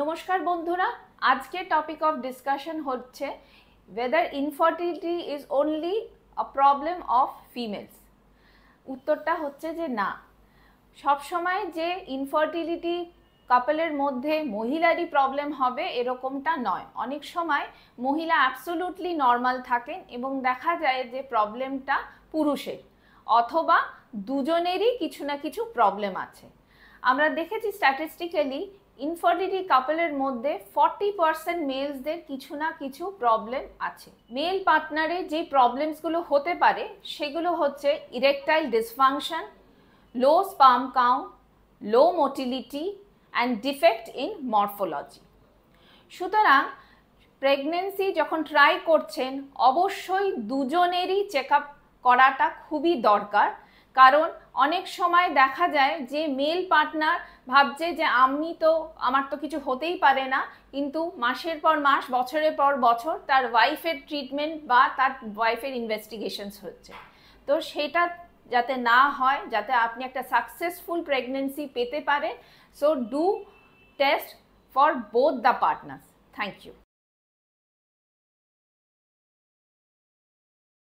নমস্কার বন্ধুরা, আজকে টপিক অফ ডিসকাশন হচ্ছে whether infertility is only a problem of females। উত্তরটা হচ্ছে যে না, সব সময় যে ইনফার্টিলিটি কাপলের মধ্যে মহিলারই প্রবলেম হবে এরকমটা নয়। অনেক সময় মহিলা অ্যাবসোলুটলি নর্মাল থাকেন এবং দেখা যায় যে প্রবলেমটা পুরুষের অথবা দুজনেরই কিছু না কিছু প্রবলেম আছে। আমরা দেখেছি স্ট্যাটিস্টিক্যালি ইনফার্টিলিটি কাপলের মধ্যে 40% মেলসদের কিছু না কিছু প্রবলেম আছে। মেল পার্টনারে যে প্রবলেমসগুলো হতে পারে সেগুলো হচ্ছে erectile dysfunction, low sperm count, low motility and defect in morphology. সুতরাং প্রেগনেন্সি যখন ট্রাই করছেন অবশ্যই দুজনেরই চেক আপ করাটা খুবই দরকার। কারণ অনেক সময় দেখা যায় যে মেল পার্টনার ভাবছে যে আমার তো কিছু হতেই পারে না, কিন্তু মাসের পর মাস, বছরের পর বছর তার ওয়াইফের ট্রিটমেন্ট বা তার ওয়াইফের ইনভেস্টিগেশনস হচ্ছে। তো সেটা যাতে না হয়, যাতে আপনি একটা সাকসেসফুল প্রেগনেন্সি পেতে পারেন, so do test for both the partners. Thank you.